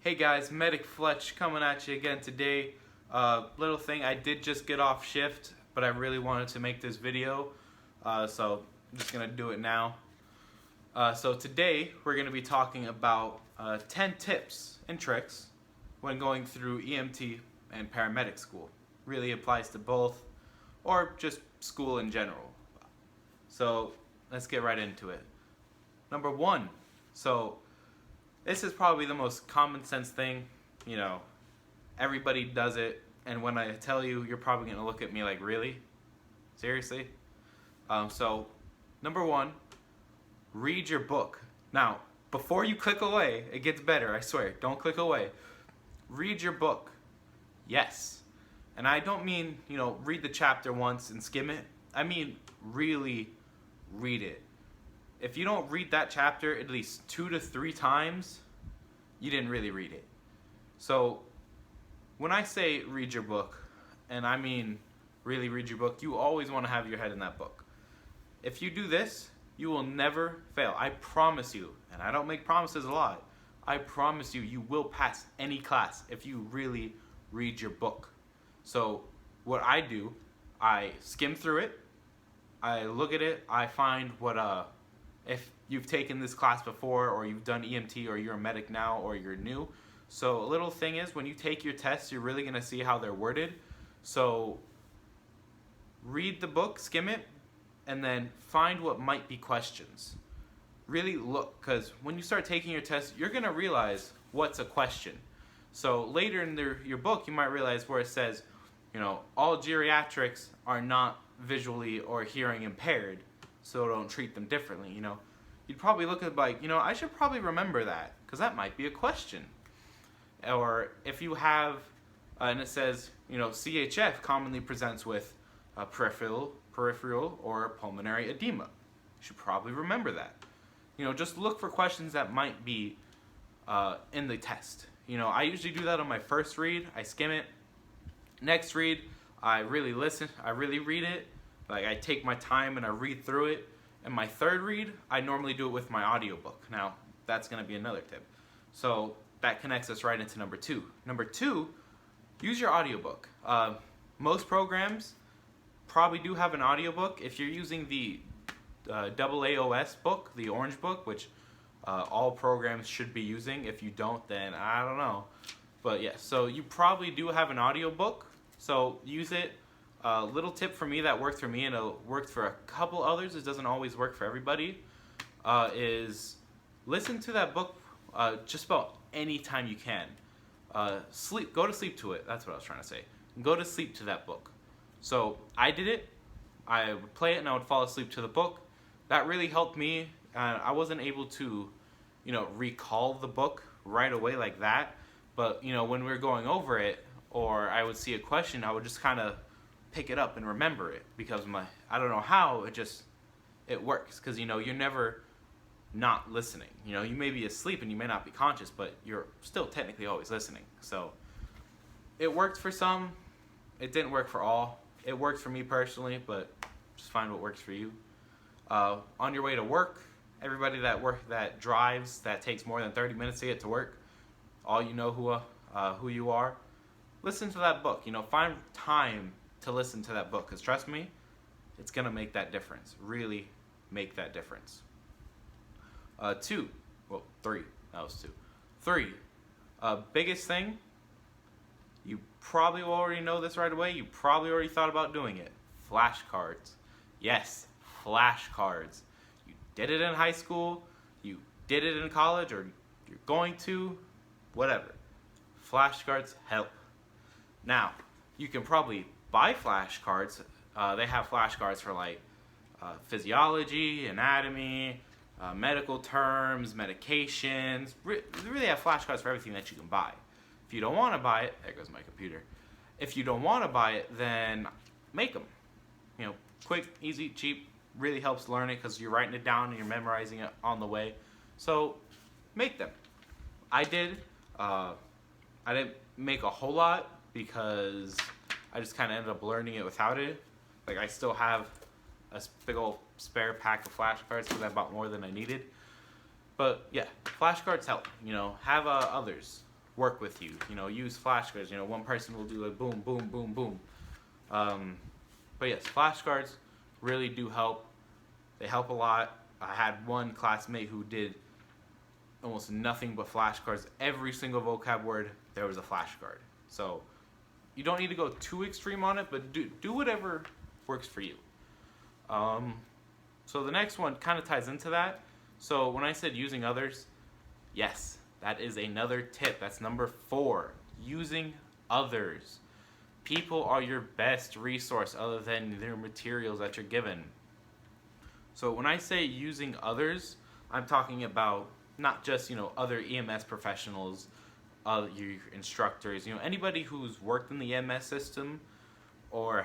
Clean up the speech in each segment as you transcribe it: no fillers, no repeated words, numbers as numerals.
Hey guys, Medic Fletch coming at you again today. Little thing, I did just get off shift, but I really wanted to make this video, so I'm just gonna do it now. So today we're gonna be talking about 10 tips and tricks when going through EMT and paramedic school. Really applies to both, or just school in general. So let's get right into it. Number one, so this is probably the most common sense thing, everybody does it, and when I tell you, you're probably going to look at me like, really? Seriously? So, number one, read your book. Now, before you click away, it gets better, I swear, don't click away. Read your book. Yes. And I don't mean, read the chapter once and skim it. I mean, really read it. If you don't read that chapter at least 2 to 3 times, you didn't really read it. So when I say read your book, and I mean really read your book, you always want to have your head in that book. If you do this, you will never fail. I promise you, and I don't make promises a lot, I promise you, you will pass any class if you really read your book. So what I do, I skim through it, I look at it, I find what if you've taken this class before, or you've done EMT, or you're a medic now, or you're new. So a little thing is, when you take your tests, you're really going to see how they're worded. So read the book, skim it, and then find what might be questions. Really look, because when you start taking your test, you're going to realize what's a question. So later in your book, you might realize where it says, all geriatrics are not visually or hearing impaired, so don't treat them differently. You'd probably look at it like, I should probably remember that, because that might be a question. Or if you have, and it says, CHF commonly presents with peripheral or pulmonary edema. You should probably remember that. Just look for questions that might be in the test. I usually do that on my first read. I skim it. Next read, I really listen. I really read it. Like, I take my time and I read through it. And my third read, I normally do it with my audiobook. Now, that's going to be another tip. So that connects us right into number two. Number two, use your audiobook. Most programs probably do have an audiobook. If you're using the AAOS book, the orange book, which all programs should be using. If you don't, then I don't know. But yeah, so you probably do have an audiobook. So use it. Little tip for me that worked for me, and it worked for a couple others, it doesn't always work for everybody, is listen to that book just about any time you can. Go to sleep to it, that's what I was trying to say. Go to sleep to that book. So I did it, I would play it and I would fall asleep to the book. That really helped me. I wasn't able to, recall the book right away like that, but when we were going over it, or I would see a question, I would just kind of pick it up and remember it, because I don't know how, it works, because you're never not listening. You may be asleep and you may not be conscious, but you're still technically always listening. So it worked for some, it didn't work for all. It worked for me personally, but just find what works for you. On your way to work, everybody that drives, that takes more than 30 minutes to get to work, all who you are, listen to that book. Find time to listen to that book, because trust me, it's gonna make that difference. Really make that difference. 3. That was 2. 3. Biggest thing, you probably already know this right away. You probably already thought about doing it. Flashcards. Yes, flashcards. You did it in high school. You did it in college, or you're going to. Whatever. Flashcards help. Now, you can probably buy flashcards. They have flashcards for physiology, anatomy, medical terms, medications. They really have flashcards for everything that you can buy. If you don't want to buy it, there goes my computer. If you don't want to buy it, then make them. Quick, easy, cheap, really helps learn it, because you're writing it down and you're memorizing it on the way. So make them. I did. I didn't make a whole lot, because I just kind of ended up learning it without it. I still have a big old spare pack of flashcards, because I bought more than I needed. But yeah, flashcards help. Have others. work with you. You know, use flashcards. You know, one person will do like boom, boom, boom, boom. But yes, flashcards really do help. They help a lot. I had one classmate who did almost nothing but flashcards. Every single vocab word, there was a flashcard. So you don't need to go too extreme on it, but do whatever works for you. So the next one kind of ties into that. So when I said using others, yes, that is another tip. That's number 4, using others. People are your best resource other than their materials that you're given. So when I say using others, I'm talking about not just, you know, other EMS professionals, your instructors, you know, anybody who's worked in the EMS system or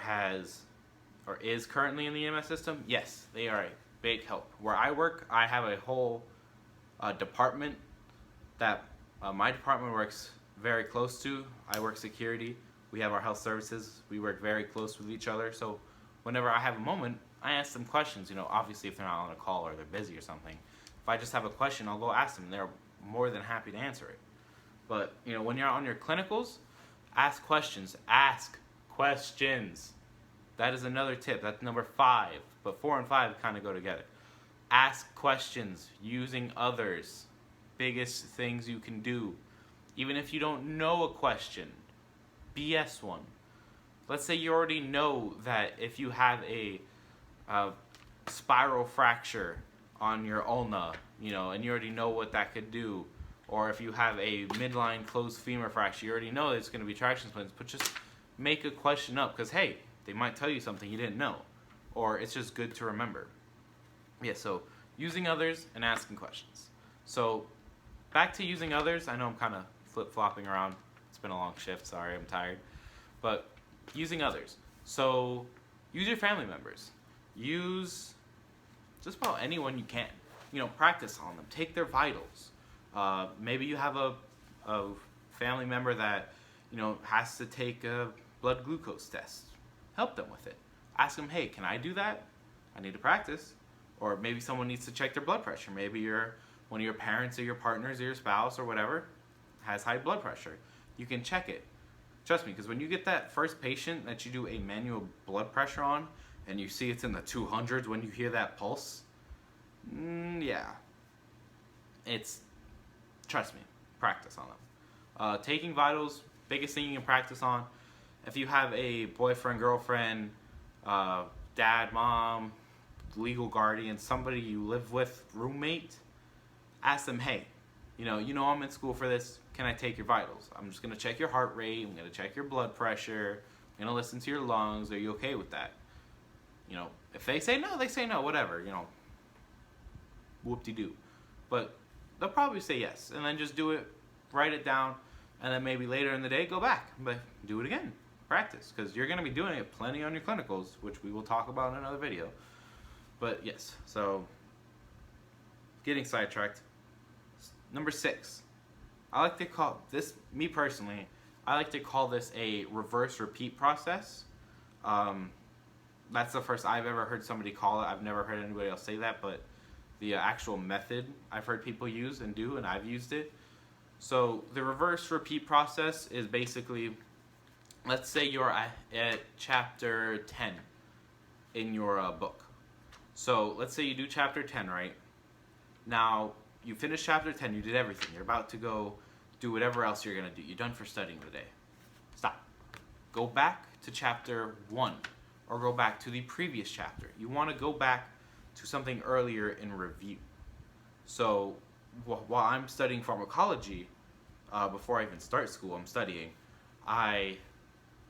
is currently in the EMS system. Yes, they are a big help. Where I work, I have a whole department that my department works very close to. I work security. We have our health services. We work very close with each other. So whenever I have a moment, I ask them questions. You know, obviously if they're not on a call or they're busy or something. If I just have a question, I'll go ask them. They're more than happy to answer it. But, you know, when you're on your clinicals, ask questions. Ask questions. That is another tip. That's number 5. But 4 and 5 kind of go together. Ask questions using others. Biggest things you can do. Even if you don't know a question, BS one. Let's say you already know that if you have a spiral fracture on your ulna, you know, and you already know what that could do. Or if you have a midline closed femur fracture, you already know it's going to be traction splints. But just make a question up because, hey, they might tell you something you didn't know. Or it's just good to remember. Yeah, so using others and asking questions. So back to using others. I know I'm kind of flip-flopping around. It's been a long shift. Sorry, I'm tired. But using others. So use your family members. Use just about anyone you can. You know, practice on them. Take their vitals. Maybe you have a family member that, you know, has to take a blood glucose test. Help them with it. Ask them, hey, can I do that? I need to practice. Or maybe someone needs to check their blood pressure. Maybe one of your parents or your partners or your spouse or whatever has high blood pressure. You can check it. Trust me, because when you get that first patient that you do a manual blood pressure on and you see it's in the 200s when you hear that pulse, yeah. Trust me, practice on them. Taking vitals, biggest thing you can practice on. If you have a boyfriend, girlfriend, dad, mom, legal guardian, somebody you live with, roommate, ask them, hey, you know I'm in school for this. Can I take your vitals? I'm just going to check your heart rate. I'm going to check your blood pressure. I'm going to listen to your lungs. Are you okay with that? You know, if they say no, they say no, whatever, you know. Whoop-de-doo. But they'll probably say yes. And then just do it, write it down, and then maybe later in the day, go back. But do it again. Practice. Because you're going to be doing it plenty on your clinicals, which we will talk about in another video. But yes, so getting sidetracked. Number 6. I like to call this, me personally, I like to call this a reverse repeat process. That's the first I've ever heard somebody call it. I've never heard anybody else say that, but the actual method I've heard people use and do, and I've used it. So the reverse repeat process is basically, let's say you're at chapter 10 in your book. So let's say you do chapter 10, right? Now, you finish chapter 10, you did everything. You're about to go do whatever else you're going to do. You're done for studying the day. Stop. Go back to chapter 1 or go back to the previous chapter. You want to go back to something earlier in review. So while I'm studying pharmacology, before I even start school, I'm studying, I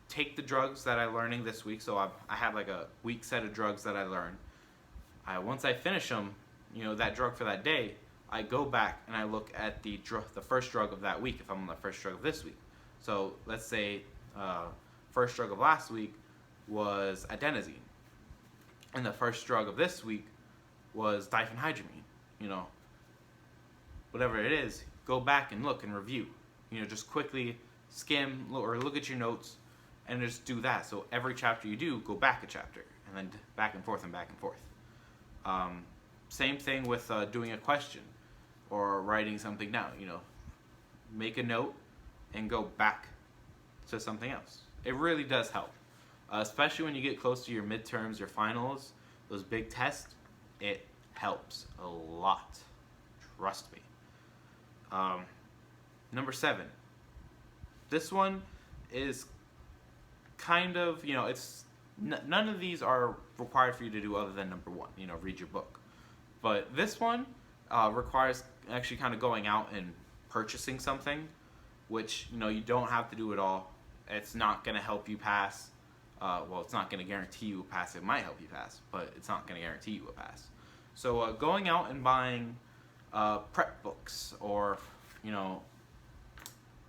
take the drugs that I'm learning this week. So I have like a week set of drugs that I learn. Once I finish them, you know, that drug for that day, I go back and I look at the first drug of that week if I'm on the first drug of this week. So let's say first drug of last week was adenosine, and the first drug of this week was diphenhydramine. You know, whatever it is, go back and look and review. You know, just quickly skim or look at your notes and just do that. So every chapter you do, go back a chapter and then back and forth and back and forth. Same thing with doing a question or writing something down. You know, make a note, and go back to something else. It really does help, especially when you get close to your midterms, your finals, those big tests. It helps a lot. Trust me. Number 7. This one is kind of, it's none of these are required for you to do other than number 1, read your book. But this one requires actually kind of going out and purchasing something, which, you don't have to do it all. It's not going to help you pass. Well, it's not going to guarantee you a pass. It might help you pass, but it's not going to guarantee you a pass. So going out and buying prep books or,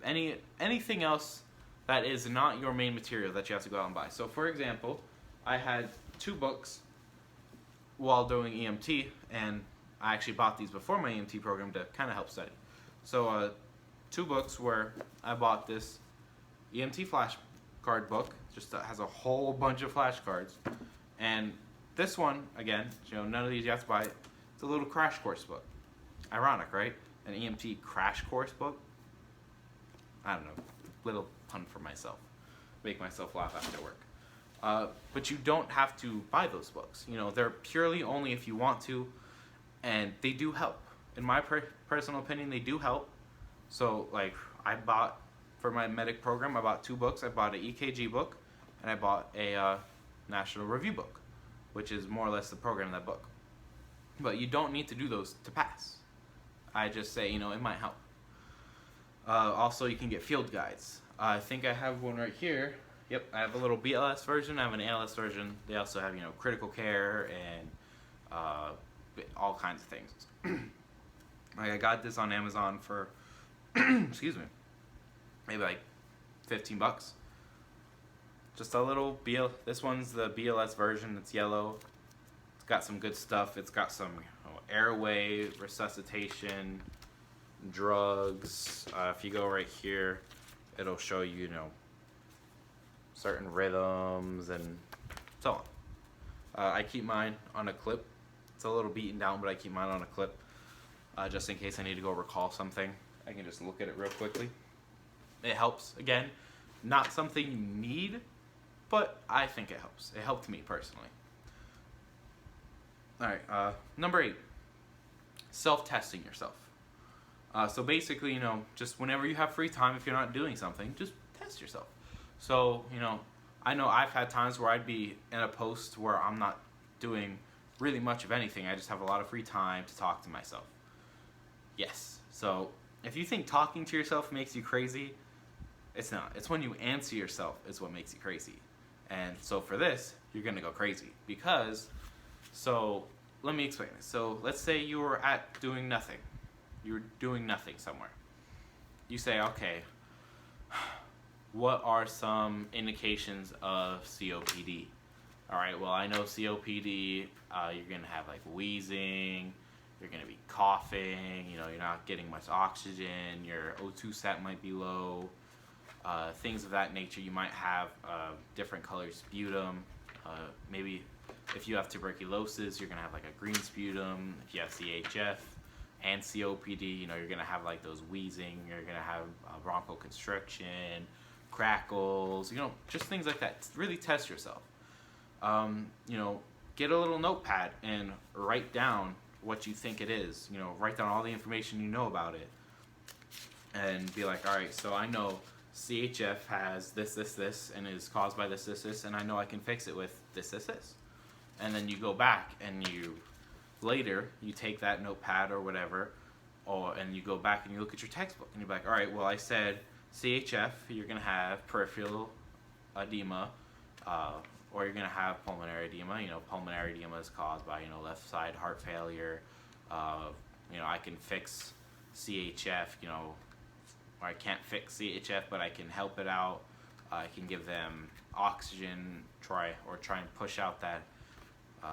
anything else that is not your main material that you have to go out and buy. So for example, I had 2 books while doing EMT, and I actually bought these before my EMT program to kind of help study. So 2 books where I bought this EMT flashcard book, just has a whole bunch of flashcards, and this one, again, none of these you have to buy. It's a little crash course book. Ironic, right? An EMT crash course book. I don't know, little pun for myself, make myself laugh after work. But you don't have to buy those books. They're purely only if you want to, and they do help. In my personal opinion, they do help. So, like, I bought, for my medic program, I bought 2 books. I bought an EKG book, and I bought a National Review book, which is more or less the program in that book. But you don't need to do those to pass. I just say, it might help. Also, you can get field guides. I think I have one right here. Yep, I have a little BLS version. I have an ALS version. They also have, critical care and all kinds of things. Like, I got this on Amazon for, excuse me, maybe like $15. Just a little this one's the BLS version. It's yellow. It's got some good stuff. It's got some airway resuscitation, drugs. If you go right here, it'll show you, certain rhythms and so on. I keep mine on a clip. It's a little beaten down, but I keep mine on a clip just in case I need to go recall something. I can just look at it real quickly. It helps. Again, not something you need, but I think it helps. It helped me personally. All right, number 8, self-testing yourself. So basically, just whenever you have free time, if you're not doing something, just test yourself. So, I know I've had times where I'd be in a post where I'm not doing really much of anything. I just have a lot of free time to talk to myself. Yes. So if you think talking to yourself makes you crazy, it's not. It's when you answer yourself is what makes you crazy. And so for this, you're going to go crazy because, so let me explain this. So let's say you were doing nothing. You were doing nothing somewhere. You say, okay, what are some indications of COPD? All right, well, I know COPD, you're going to have like wheezing, you're going to be coughing, you're not getting much oxygen, your O2 sat might be low, things of that nature. You might have different colored sputum. Maybe if you have tuberculosis, you're going to have like a green sputum. If you have CHF and COPD, you're going to have like those wheezing, you're going to have bronchoconstriction, crackles, just things like that. Really test yourself. Get a little notepad and write down what you think it is. Write down all the information you know about it and be like, all right, so I know CHF has this, this, this, and is caused by this, this, this, and I know I can fix it with this, this, this. And then you go back and later you take that notepad or whatever, and you go back and you look at your textbook and you're like, all right, well, I said CHF, you're going to have peripheral edema, or you're going to have pulmonary edema. Pulmonary edema is caused by, left side heart failure. I can fix CHF, or I can't fix CHF, but I can help it out. I can give them oxygen, try and push out that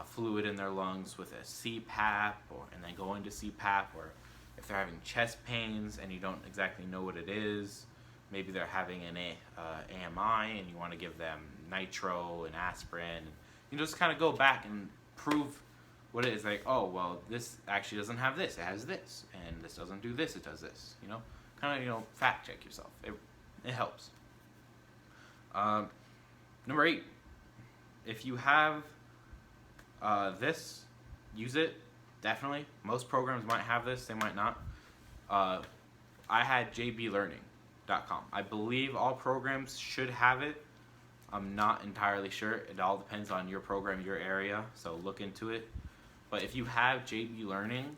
fluid in their lungs with a CPAP, and then go into CPAP, or if they're having chest pains and you don't exactly know what it is, maybe they're having an AMI and you want to give them nitro and aspirin. You just kind of go back and prove what it is. Like, oh, well, this actually doesn't have this, it has this, and this doesn't do this, it does this. Kind of, fact check yourself. It helps. Number 8, if you have this, use it, definitely. Most programs might have this, they might not. I had jblearning.com. I believe all programs should have it. I'm not entirely sure. It all depends on your program, your area, so look into it. But if you have JB Learning,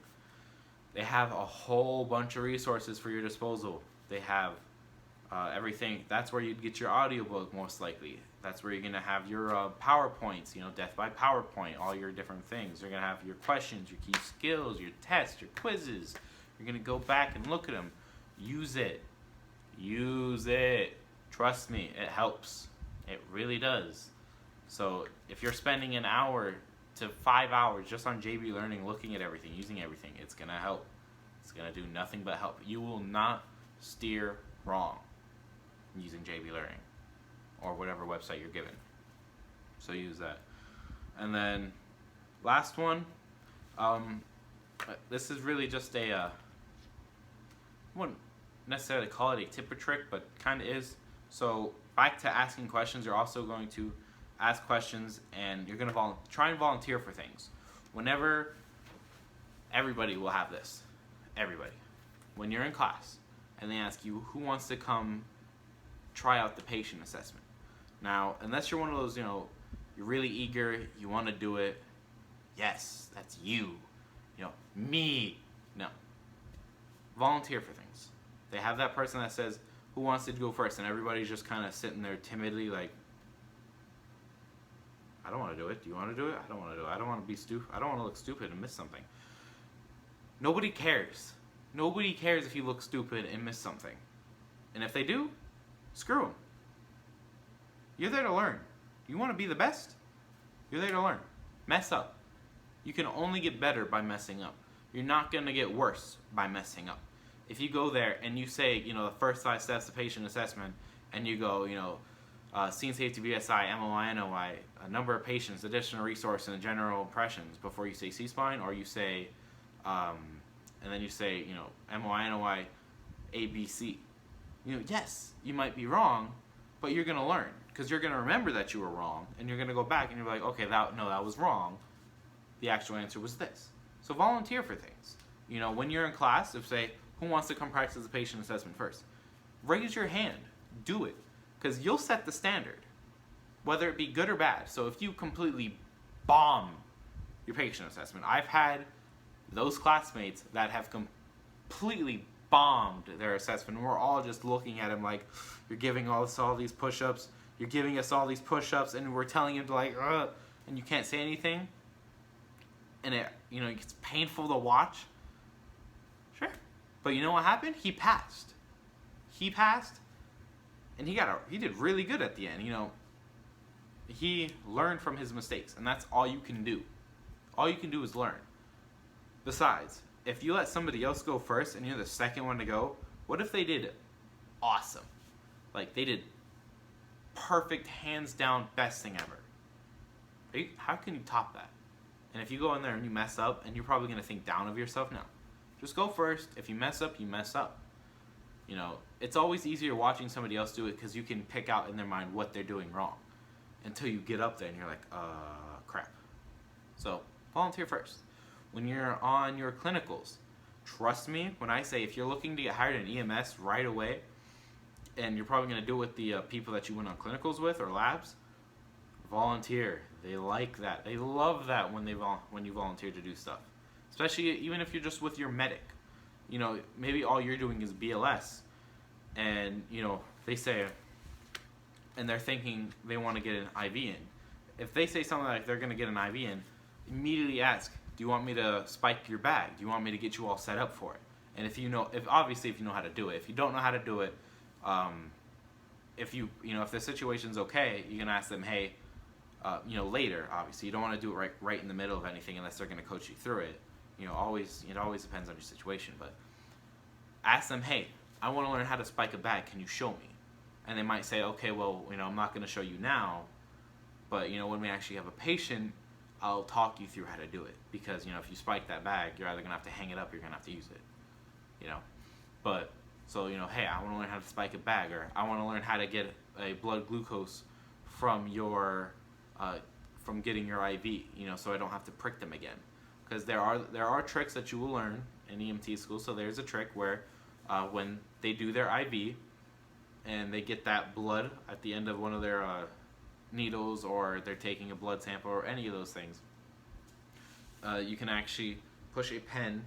they have a whole bunch of resources for your disposal. They have everything. That's where you'd get your audiobook, most likely. That's where you're going to have your PowerPoints, death by PowerPoint, all your different things. You're going to have your questions, your key skills, your tests, your quizzes. You're going to go back and look at them. Use it. Use it. Trust me, it helps. It really does. So if you're spending an hour to 5 hours just on JB Learning, looking at everything, using everything, it's going to help. It's going to do nothing but help. You will not steer wrong using JB Learning or whatever website you're given. So use that. And then last one, this is really just a, I wouldn't necessarily call it a tip or trick, but kind of is. So back to asking questions, you're also going to ask questions and you're going to try and volunteer for things. Whenever, everybody will have this. Everybody. When you're in class and they ask you who wants to come try out the patient assessment. Now, unless you're one of those, you're really eager, you want to do it. Yes, that's you. Me. No. Volunteer for things. They have that person that says, who wants to go first? And everybody's just kind of sitting there timidly like, I don't want to do it. Do you want to do it? I don't want to do it. I don't want to be stupid. I don't want to look stupid and miss something. Nobody cares. Nobody cares if you look stupid and miss something. And if they do, screw them. You're there to learn. You want to be the best? You're there to learn. Mess up. You can only get better by messing up. You're not going to get worse by messing up. If you go there and you say, the first 5 steps of patient assessment, and you go, scene safety BSI, MOI, NOI, a number of patients, additional resource, and general impressions before you say C-spine, or you say, and then you say, MOI, NOI, ABC. Yes, you might be wrong, but you're going to learn, because you're going to remember that you were wrong, and you're going to go back and you're like, okay, that was wrong. The actual answer was this. So volunteer for things. When you're in class, if say, who wants to come practice the patient assessment first? Raise your hand. Do it. Because you'll set the standard, whether it be good or bad. So if you completely bomb your patient assessment, I've had those classmates that have completely bombed their assessment. We're all just looking at him like, you're giving us all these push-ups, you're giving us all these push-ups, and we're telling him to like, and you can't say anything, and it, it's painful to watch. Sure. But you know what happened? He passed. He passed, and he did really good at the end. He learned from his mistakes, and that's all you can do. All you can do is learn. Besides, if you let somebody else go first and you're the second one to go, what if they did awesome? Like they did perfect, hands down, best thing ever. How can you top that? And if you go in there and you mess up, and you're probably going to think down of yourself, no. Just go first. If you mess up, you mess up. It's always easier watching somebody else do it because you can pick out in their mind what they're doing wrong until you get up there and you're like, crap. So volunteer first. When you're on your clinicals, trust me when I say if you're looking to get hired in EMS right away, and you're probably going to do it with the people that you went on clinicals with or labs, volunteer. They like that. They love that when you volunteer to do stuff. Especially even if you're just with your medic. Maybe all you're doing is BLS, and they say, and they're thinking they want to get an IV in. If they say something like they're going to get an IV in, immediately ask, do you want me to spike your bag? Do you want me to get you all set up for it? And if you know how to do it. If you don't know how to do it, if the situation's okay, you can ask them, hey, later. Obviously, you don't want to do it right in the middle of anything unless they're going to coach you through it. It always depends on your situation, but ask them, hey, I want to learn how to spike a bag. Can you show me? And they might say, okay, well, I'm not going to show you now, but when we actually have a patient, I'll talk you through how to do it. Because if you spike that bag, you're either going to have to hang it up or you're going to have to use it. But So, you know, hey, I want to learn how to spike a bag, or I want to learn how to get a blood glucose from from getting your IV, you know, so I don't have to prick them again. Because there are tricks that you will learn in EMT school. So there's a trick where when they do their IV and they get that blood at the end of one of their needles, or they're taking a blood sample, or any of those things, you can actually push a pen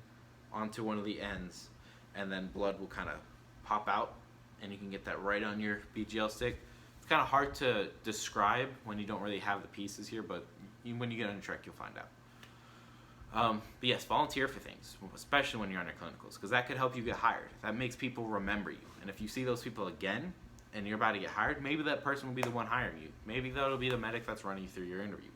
onto one of the ends, and then blood will kind of pop out, and you can get that right on your BGL stick. It's kind of hard to describe when you don't really have the pieces here, but when you get on a trick, you'll find out. But yes, volunteer for things, especially when you're under clinicals, because that could help you get hired. That makes people remember you. And if you see those people again and you're about to get hired, maybe that person will be the one hiring you. Maybe that'll be the medic that's running you through your interview.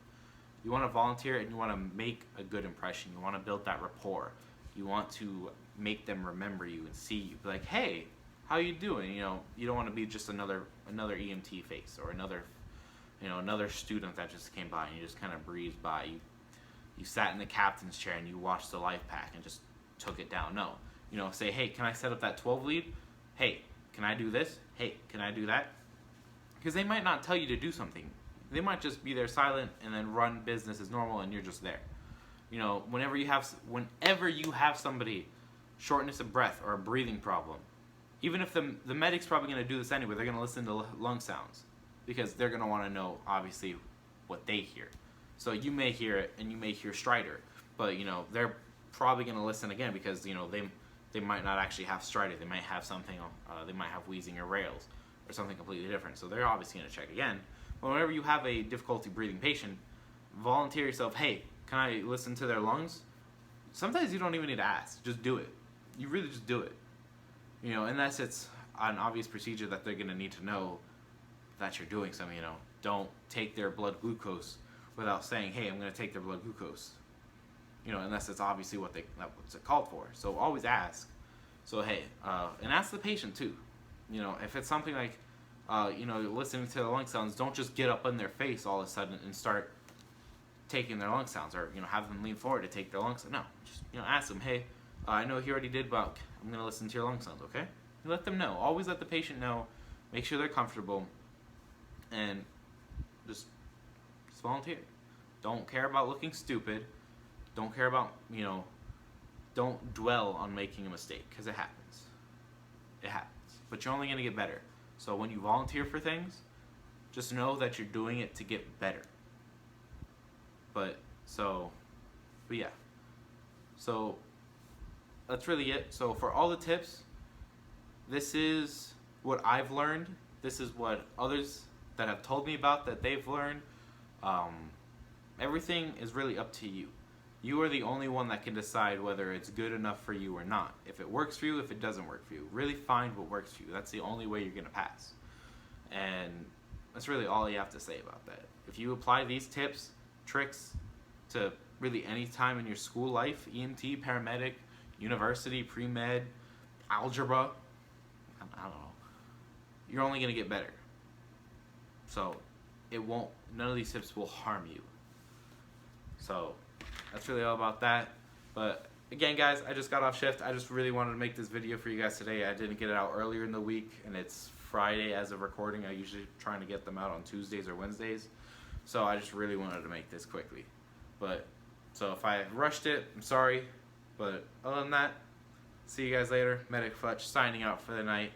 You want to volunteer and you want to make a good impression. You want to build that rapport. You want to make them remember you and see you. Be like, hey, how you doing? You know, you don't want to be just another EMT face, or another student that just came by and you just kind of breezed by. You sat in the captain's chair and you watched the life pack and just took it down. No. You know, say, hey, can I set up that 12 lead? Hey, can I do this? Hey, can I do that? Because they might not tell you to do something. They might just be there silent and then run business as normal, and you're just there. You know, whenever you have somebody shortness of breath or a breathing problem, even if the medic's probably going to do this anyway, they're going to listen to lung sounds, because they're going to want to know, obviously, what they hear. So you may hear it, and you may hear stridor, but, you know, they're probably going to listen again, because, you know, they might not actually have stridor. They might have something, they might have wheezing or rails or something completely different. So they're obviously going to check again. But whenever you have a difficulty breathing patient, volunteer yourself, hey, can I listen to their lungs? Sometimes you don't even need to ask. Just do it. You really just do it. You know, unless it's an obvious procedure that they're going to need to know that you're doing something, you know. Don't take their blood glucose without saying, hey, I'm going to take their blood glucose. You know, unless it's obviously what's it called for. So always ask. So, hey, and ask the patient too. You know, if it's something like, you know, listening to the lung sounds, don't just get up in their face all of a sudden and start taking their lung sounds, or, you know, have them lean forward to take their lung sounds. No, just, you know, ask them, hey, I know he already did, but I'm going to listen to your lung sounds, okay? You let them know. Always let the patient know. Make sure they're comfortable, and just volunteer. Don't care about looking stupid. Don't care about, you know, don't dwell on making a mistake, because it happens. It happens. But you're only going to get better. So when you volunteer for things, just know that you're doing it to get better. But yeah. So that's really it. So for all the tips, this is what I've learned. This is what others that have told me about that they've learned. Everything is really up to you. You are the only one that can decide whether it's good enough for you or not. If it works for you, if it doesn't work for you. Really find what works for you. That's the only way you're going to pass. And that's really all you have to say about that. If you apply these tips, tricks to really any time in your school life, EMT, paramedic, university, pre-med, algebra, I don't know, you're only going to get better. So none of these tips will harm you. So that's really all about that. But again, guys, I just got off shift. I just really wanted to make this video for you guys today. I didn't get it out earlier in the week, and it's Friday as of recording. I usually trying to get them out on Tuesdays or Wednesdays. So I just really wanted to make this quickly. But so if I rushed it, I'm sorry. But other than that, see you guys later. Medic Fletch signing out for the night.